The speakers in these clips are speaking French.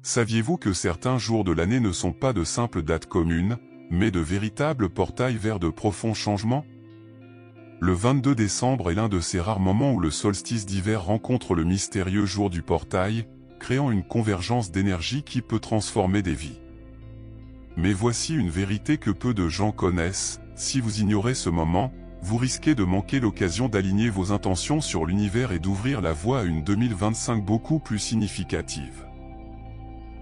Saviez-vous que certains jours de l'année ne sont pas de simples dates communes, mais de véritables portails vers de profonds changements? Le 22 décembre est l'un de ces rares moments où le solstice d'hiver rencontre le mystérieux jour du portail, créant une convergence d'énergie qui peut transformer des vies. Mais voici une vérité que peu de gens connaissent: si vous ignorez ce moment, vous risquez de manquer l'occasion d'aligner vos intentions sur l'univers et d'ouvrir la voie à une 2025 beaucoup plus significative.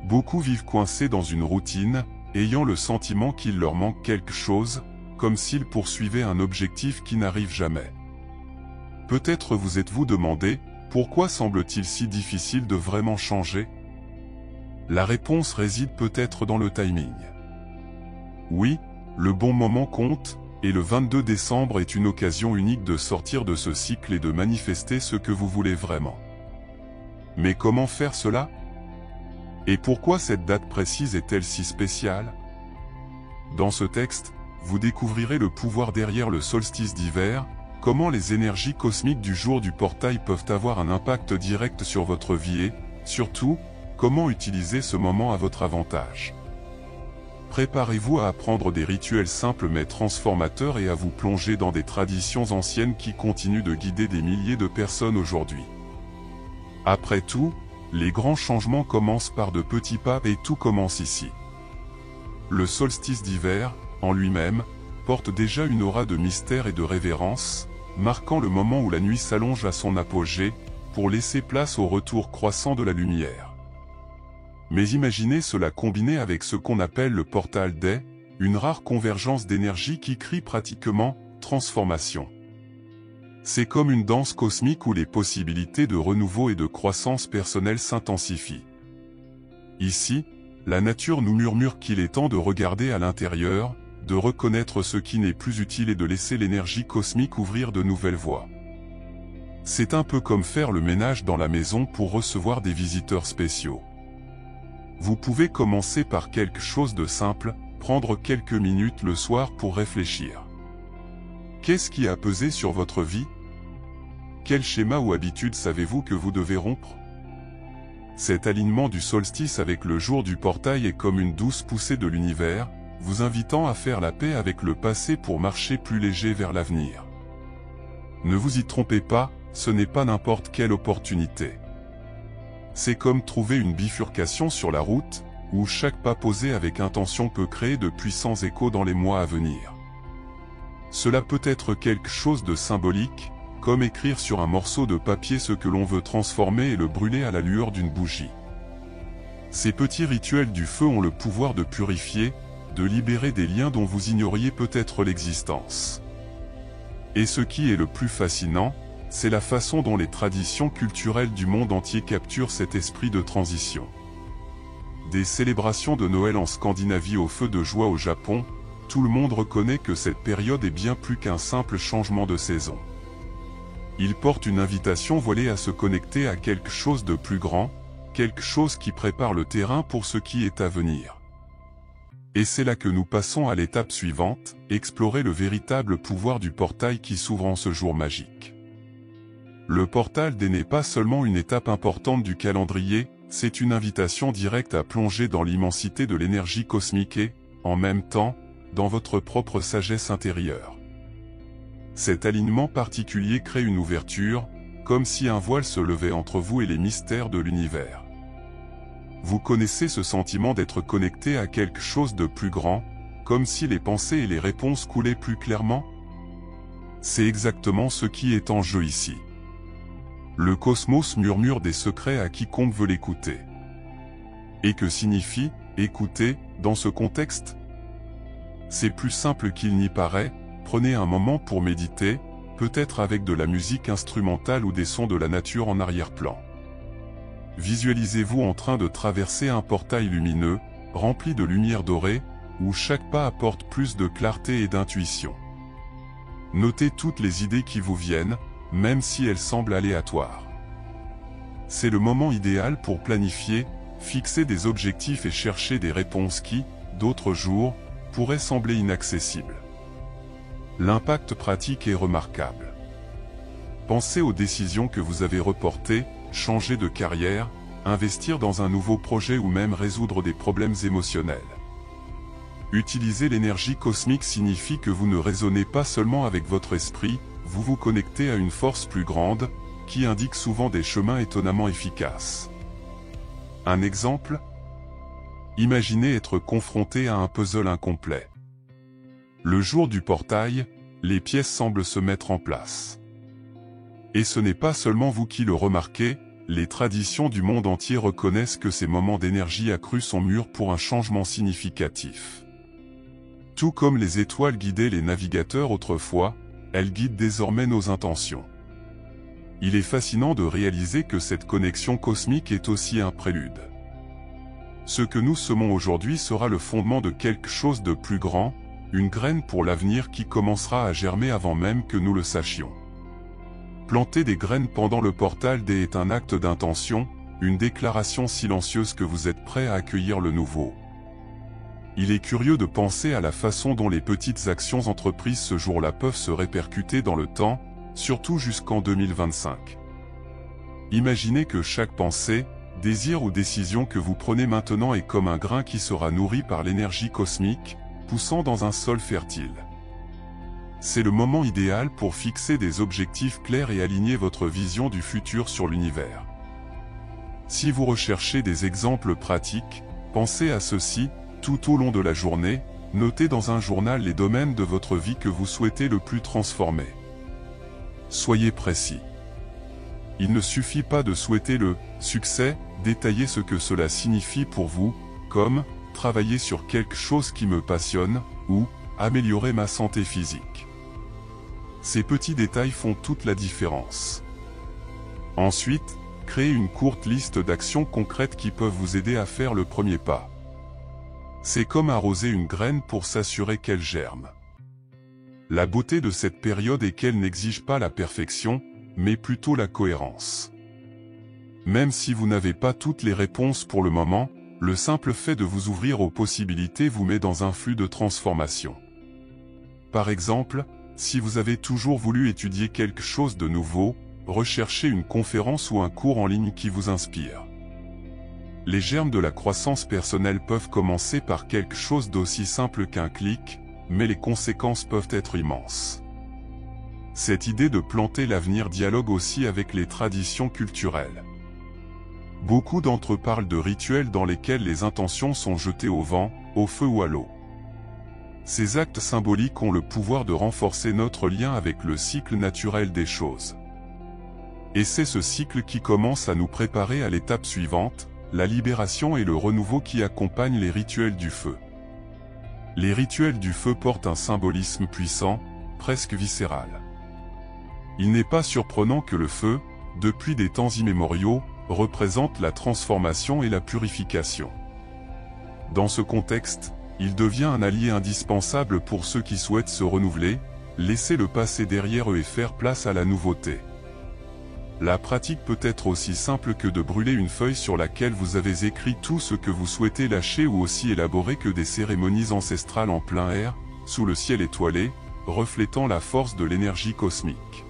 Beaucoup vivent coincés dans une routine, ayant le sentiment qu'il leur manque quelque chose, comme s'ils poursuivaient un objectif qui n'arrive jamais. Peut-être vous êtes-vous demandé, pourquoi semble-t-il si difficile de vraiment changer? La réponse réside peut-être dans le timing. Oui, le bon moment compte, et le 22 décembre est une occasion unique de sortir de ce cycle et de manifester ce que vous voulez vraiment. Mais comment faire cela? Et pourquoi cette date précise est-elle si spéciale? Dans ce texte, vous découvrirez le pouvoir derrière le solstice d'hiver, comment les énergies cosmiques du jour du portail peuvent avoir un impact direct sur votre vie et, surtout, comment utiliser ce moment à votre avantage. Préparez-vous à apprendre des rituels simples mais transformateurs et à vous plonger dans des traditions anciennes qui continuent de guider des milliers de personnes aujourd'hui. Après tout, les grands changements commencent par de petits pas et tout commence ici. Le solstice d'hiver, en lui-même, porte déjà une aura de mystère et de révérence, marquant le moment où la nuit s'allonge à son apogée, pour laisser place au retour croissant de la lumière. Mais imaginez cela combiné avec ce qu'on appelle le portal Day, une rare convergence d'énergie qui crie pratiquement « transformation ». C'est comme une danse cosmique où les possibilités de renouveau et de croissance personnelle s'intensifient. Ici, la nature nous murmure qu'il est temps de regarder à l'intérieur, de reconnaître ce qui n'est plus utile et de laisser l'énergie cosmique ouvrir de nouvelles voies. C'est un peu comme faire le ménage dans la maison pour recevoir des visiteurs spéciaux. Vous pouvez commencer par quelque chose de simple, prendre quelques minutes le soir pour réfléchir. Qu'est-ce qui a pesé sur votre vie? Quel schéma ou habitude savez-vous que vous devez rompre? Cet alignement du solstice avec le jour du portail est comme une douce poussée de l'univers, vous invitant à faire la paix avec le passé pour marcher plus léger vers l'avenir. Ne vous y trompez pas, ce n'est pas n'importe quelle opportunité. C'est comme trouver une bifurcation sur la route, où chaque pas posé avec intention peut créer de puissants échos dans les mois à venir. Cela peut être quelque chose de symbolique, comme écrire sur un morceau de papier ce que l'on veut transformer et le brûler à la lueur d'une bougie. Ces petits rituels du feu ont le pouvoir de purifier, de libérer des liens dont vous ignoriez peut-être l'existence. Et ce qui est le plus fascinant, c'est la façon dont les traditions culturelles du monde entier capturent cet esprit de transition. Des célébrations de Noël en Scandinavie au feu de joie au Japon, tout le monde reconnaît que cette période est bien plus qu'un simple changement de saison. Il porte une invitation voilée à se connecter à quelque chose de plus grand, quelque chose qui prépare le terrain pour ce qui est à venir. Et c'est là que nous passons à l'étape suivante, explorer le véritable pouvoir du portail qui s'ouvre en ce jour magique. Le portal Day n'est pas seulement une étape importante du calendrier, c'est une invitation directe à plonger dans l'immensité de l'énergie cosmique et, en même temps, dans votre propre sagesse intérieure. Cet alignement particulier crée une ouverture, comme si un voile se levait entre vous et les mystères de l'univers. Vous connaissez ce sentiment d'être connecté à quelque chose de plus grand, comme si les pensées et les réponses coulaient plus clairement? C'est exactement ce qui est en jeu ici. Le cosmos murmure des secrets à quiconque veut l'écouter. Et que signifie « écouter » dans ce contexte? C'est plus simple qu'il n'y paraît, prenez un moment pour méditer, peut-être avec de la musique instrumentale ou des sons de la nature en arrière-plan. Visualisez-vous en train de traverser un portail lumineux, rempli de lumière dorée, où chaque pas apporte plus de clarté et d'intuition. Notez toutes les idées qui vous viennent, même si elles semblent aléatoires. C'est le moment idéal pour planifier, fixer des objectifs et chercher des réponses qui, d'autres jours, pourraient sembler inaccessibles. L'impact pratique est remarquable. Pensez aux décisions que vous avez reportées, changé de carrière, investir dans un nouveau projet ou même résoudre des problèmes émotionnels. Utiliser l'énergie cosmique signifie que vous ne raisonnez pas seulement avec votre esprit, vous vous connectez à une force plus grande, qui indique souvent des chemins étonnamment efficaces. Un exemple ? Imaginez être confronté à un puzzle incomplet. Le jour du portail, les pièces semblent se mettre en place. Et ce n'est pas seulement vous qui le remarquez, les traditions du monde entier reconnaissent que ces moments d'énergie accrue sont mûrs pour un changement significatif. Tout comme les étoiles guidaient les navigateurs autrefois, elles guident désormais nos intentions. Il est fascinant de réaliser que cette connexion cosmique est aussi un prélude. Ce que nous semons aujourd'hui sera le fondement de quelque chose de plus grand, une graine pour l'avenir qui commencera à germer avant même que nous le sachions. Planter des graines pendant le portal D est un acte d'intention, une déclaration silencieuse que vous êtes prêt à accueillir le nouveau. Il est curieux de penser à la façon dont les petites actions entreprises ce jour-là peuvent se répercuter dans le temps, surtout jusqu'en 2025. Imaginez que chaque pensée, désir ou décision que vous prenez maintenant est comme un grain qui sera nourri par l'énergie cosmique, poussant dans un sol fertile. C'est le moment idéal pour fixer des objectifs clairs et aligner votre vision du futur sur l'univers. Si vous recherchez des exemples pratiques, pensez à ceci. Tout au long de la journée, notez dans un journal les domaines de votre vie que vous souhaitez le plus transformer. Soyez précis. Il ne suffit pas de souhaiter le succès, détaillez ce que cela signifie pour vous, comme travailler sur quelque chose qui me passionne, ou améliorer ma santé physique. Ces petits détails font toute la différence. Ensuite, créez une courte liste d'actions concrètes qui peuvent vous aider à faire le premier pas. C'est comme arroser une graine pour s'assurer qu'elle germe. La beauté de cette période est qu'elle n'exige pas la perfection, mais plutôt la cohérence. Même si vous n'avez pas toutes les réponses pour le moment, le simple fait de vous ouvrir aux possibilités vous met dans un flux de transformation. Par exemple, si vous avez toujours voulu étudier quelque chose de nouveau, recherchez une conférence ou un cours en ligne qui vous inspire. Les germes de la croissance personnelle peuvent commencer par quelque chose d'aussi simple qu'un clic, mais les conséquences peuvent être immenses. Cette idée de planter l'avenir dialogue aussi avec les traditions culturelles. Beaucoup d'entre eux parlent de rituels dans lesquels les intentions sont jetées au vent, au feu ou à l'eau. Ces actes symboliques ont le pouvoir de renforcer notre lien avec le cycle naturel des choses. Et c'est ce cycle qui commence à nous préparer à l'étape suivante, la libération et le renouveau qui accompagnent les rituels du feu. Les rituels du feu portent un symbolisme puissant, presque viscéral. Il n'est pas surprenant que le feu, depuis des temps immémoriaux, représente la transformation et la purification. Dans ce contexte, il devient un allié indispensable pour ceux qui souhaitent se renouveler, laisser le passé derrière eux et faire place à la nouveauté. La pratique peut être aussi simple que de brûler une feuille sur laquelle vous avez écrit tout ce que vous souhaitez lâcher ou aussi élaboré que des cérémonies ancestrales en plein air, sous le ciel étoilé, reflétant la force de l'énergie cosmique.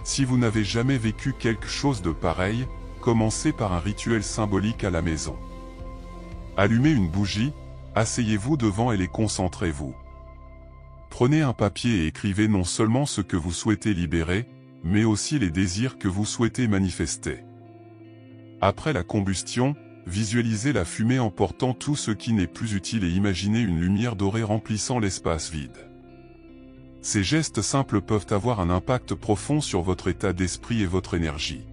Si vous n'avez jamais vécu quelque chose de pareil, commencez par un rituel symbolique à la maison. Allumez une bougie, asseyez-vous devant elle et concentrez-vous. Prenez un papier et écrivez non seulement ce que vous souhaitez libérer, mais aussi les désirs que vous souhaitez manifester. Après la combustion, visualisez la fumée emportant tout ce qui n'est plus utile et imaginez une lumière dorée remplissant l'espace vide. Ces gestes simples peuvent avoir un impact profond sur votre état d'esprit et votre énergie.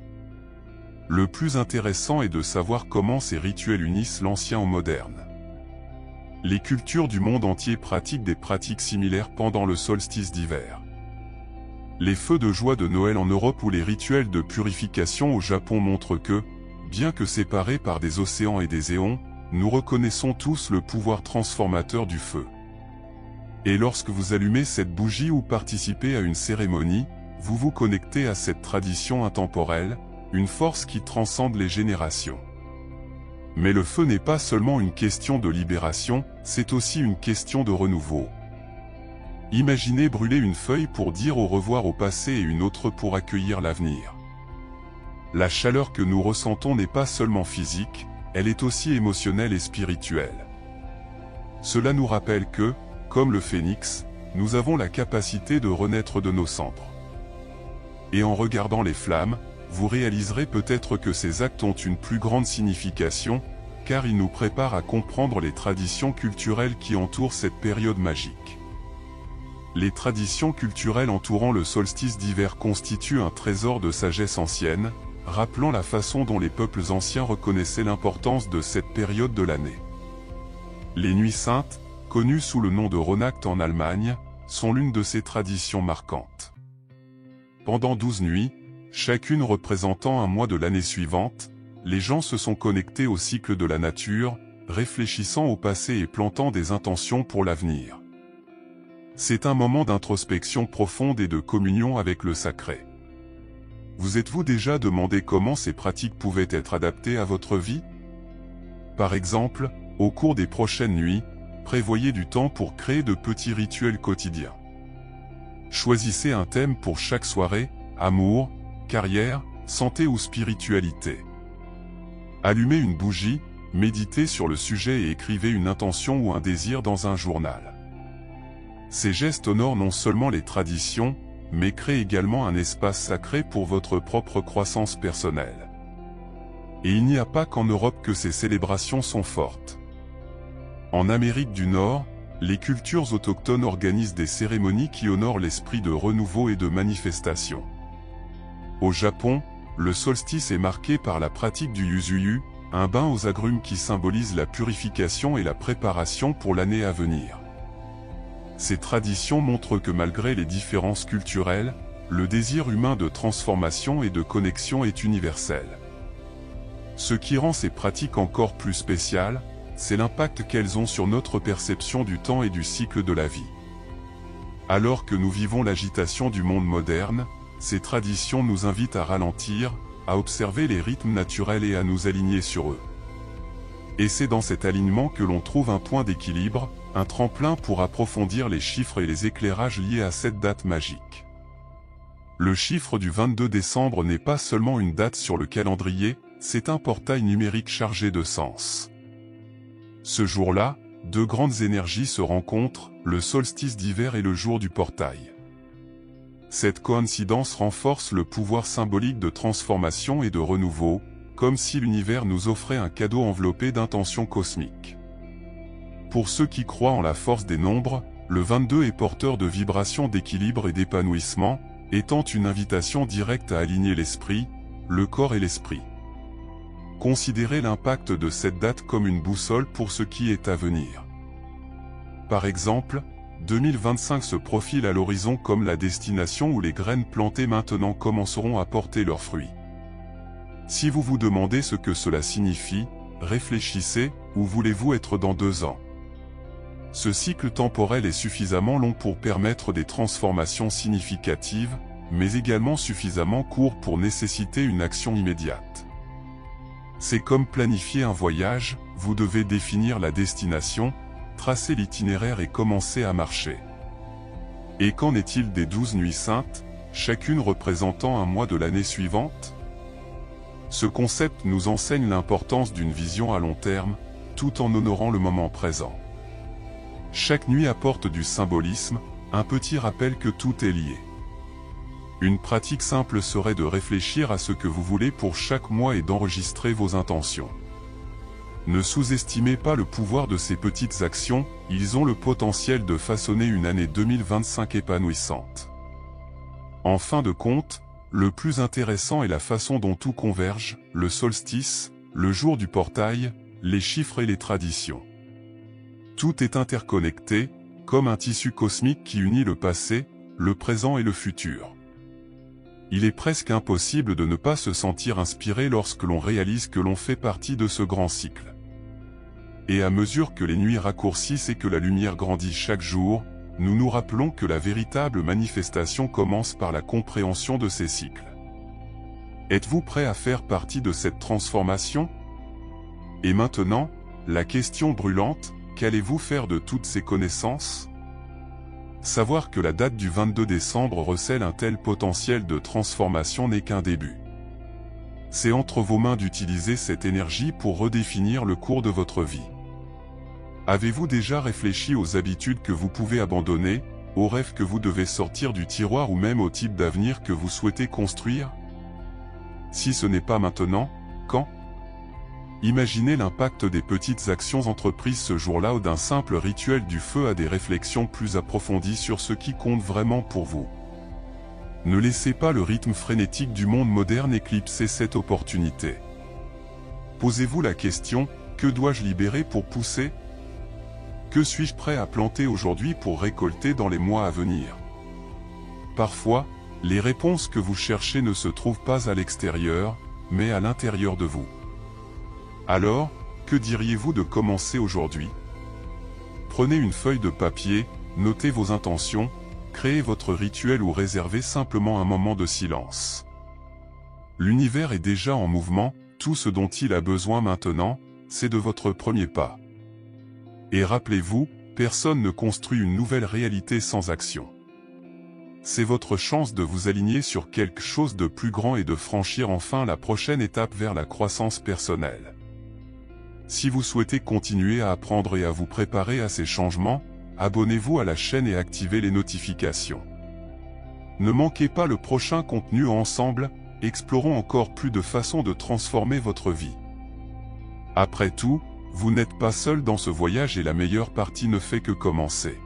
Le plus intéressant est de savoir comment ces rituels unissent l'ancien au moderne. Les cultures du monde entier pratiquent des pratiques similaires pendant le solstice d'hiver. Les feux de joie de Noël en Europe ou les rituels de purification au Japon montrent que, bien que séparés par des océans et des éons, nous reconnaissons tous le pouvoir transformateur du feu. Et lorsque vous allumez cette bougie ou participez à une cérémonie, vous vous connectez à cette tradition intemporelle, une force qui transcende les générations. Mais le feu n'est pas seulement une question de libération, c'est aussi une question de renouveau. Imaginez brûler une feuille pour dire au revoir au passé et une autre pour accueillir l'avenir. La chaleur que nous ressentons n'est pas seulement physique, elle est aussi émotionnelle et spirituelle. Cela nous rappelle que, comme le phénix, nous avons la capacité de renaître de nos cendres. Et en regardant les flammes, vous réaliserez peut-être que ces actes ont une plus grande signification, car ils nous préparent à comprendre les traditions culturelles qui entourent cette période magique. Les traditions culturelles entourant le solstice d'hiver constituent un trésor de sagesse ancienne, rappelant la façon dont les peuples anciens reconnaissaient l'importance de cette période de l'année. Les nuits saintes, connues sous le nom de Rauhnacht en Allemagne, sont l'une de ces traditions marquantes. Pendant 12 nuits, chacune représentant un mois de l'année suivante, les gens se sont connectés au cycle de la nature, réfléchissant au passé et plantant des intentions pour l'avenir. C'est un moment d'introspection profonde et de communion avec le sacré. Vous êtes-vous déjà demandé comment ces pratiques pouvaient être adaptées à votre vie? Par exemple, au cours des prochaines nuits, prévoyez du temps pour créer de petits rituels quotidiens. Choisissez un thème pour chaque soirée, amour, carrière, santé ou spiritualité. Allumez une bougie, méditez sur le sujet et écrivez une intention ou un désir dans un journal. Ces gestes honorent non seulement les traditions, mais créent également un espace sacré pour votre propre croissance personnelle. Et il n'y a pas qu'en Europe que ces célébrations sont fortes. En Amérique du Nord, les cultures autochtones organisent des cérémonies qui honorent l'esprit de renouveau et de manifestation. Au Japon, le solstice est marqué par la pratique du yuzuyu, un bain aux agrumes qui symbolise la purification et la préparation pour l'année à venir. Ces traditions montrent que malgré les différences culturelles, le désir humain de transformation et de connexion est universel. Ce qui rend ces pratiques encore plus spéciales, c'est l'impact qu'elles ont sur notre perception du temps et du cycle de la vie. Alors que nous vivons l'agitation du monde moderne, ces traditions nous invitent à ralentir, à observer les rythmes naturels et à nous aligner sur eux. Et c'est dans cet alignement que l'on trouve un point d'équilibre, un tremplin pour approfondir les chiffres et les éclairages liés à cette date magique. Le chiffre du 22 décembre n'est pas seulement une date sur le calendrier, c'est un portail numérique chargé de sens. Ce jour-là, deux grandes énergies se rencontrent, le solstice d'hiver et le jour du portail. Cette coïncidence renforce le pouvoir symbolique de transformation et de renouveau, comme si l'univers nous offrait un cadeau enveloppé d'intentions cosmiques. Pour ceux qui croient en la force des nombres, le 22 est porteur de vibrations d'équilibre et d'épanouissement, étant une invitation directe à aligner l'esprit, le corps et l'esprit. Considérez l'impact de cette date comme une boussole pour ce qui est à venir. Par exemple, 2025 se profile à l'horizon comme la destination où les graines plantées maintenant commenceront à porter leurs fruits. Si vous vous demandez ce que cela signifie, réfléchissez, où voulez-vous être dans 2 ans? Ce cycle temporel est suffisamment long pour permettre des transformations significatives, mais également suffisamment court pour nécessiter une action immédiate. C'est comme planifier un voyage, vous devez définir la destination, tracer l'itinéraire et commencer à marcher. Et qu'en est-il des 12 nuits saintes, chacune représentant un mois de l'année suivante? Ce concept nous enseigne l'importance d'une vision à long terme, tout en honorant le moment présent. Chaque nuit apporte du symbolisme, un petit rappel que tout est lié. Une pratique simple serait de réfléchir à ce que vous voulez pour chaque mois et d'enregistrer vos intentions. Ne sous-estimez pas le pouvoir de ces petites actions, ils ont le potentiel de façonner une année 2025 épanouissante. En fin de compte, le plus intéressant est la façon dont tout converge, le solstice, le jour du portail, les chiffres et les traditions. Tout est interconnecté, comme un tissu cosmique qui unit le passé, le présent et le futur. Il est presque impossible de ne pas se sentir inspiré lorsque l'on réalise que l'on fait partie de ce grand cycle. Et à mesure que les nuits raccourcissent et que la lumière grandit chaque jour, nous nous rappelons que la véritable manifestation commence par la compréhension de ces cycles. Êtes-vous prêt à faire partie de cette transformation? Et maintenant, la question brûlante, qu'allez-vous faire de toutes ces connaissances? Savoir que la date du 22 décembre recèle un tel potentiel de transformation n'est qu'un début. C'est entre vos mains d'utiliser cette énergie pour redéfinir le cours de votre vie. Avez-vous déjà réfléchi aux habitudes que vous pouvez abandonner, aux rêves que vous devez sortir du tiroir ou même au type d'avenir que vous souhaitez construire? Si ce n'est pas maintenant, quand? Imaginez l'impact des petites actions entreprises ce jour-là ou d'un simple rituel du feu à des réflexions plus approfondies sur ce qui compte vraiment pour vous. Ne laissez pas le rythme frénétique du monde moderne éclipser cette opportunité. Posez-vous la question, que dois-je libérer pour pousser? Que suis-je prêt à planter aujourd'hui pour récolter dans les mois à venir? Parfois, les réponses que vous cherchez ne se trouvent pas à l'extérieur, mais à l'intérieur de vous. Alors, que diriez-vous de commencer aujourd'hui? Prenez une feuille de papier, notez vos intentions, créez votre rituel ou réservez simplement un moment de silence. L'univers est déjà en mouvement, tout ce dont il a besoin maintenant, c'est de votre premier pas. Et rappelez-vous, personne ne construit une nouvelle réalité sans action. C'est votre chance de vous aligner sur quelque chose de plus grand et de franchir enfin la prochaine étape vers la croissance personnelle. Si vous souhaitez continuer à apprendre et à vous préparer à ces changements, abonnez-vous à la chaîne et activez les notifications. Ne manquez pas le prochain contenu. Ensemble, explorons encore plus de façons de transformer votre vie. Après tout, vous n'êtes pas seul dans ce voyage et la meilleure partie ne fait que commencer.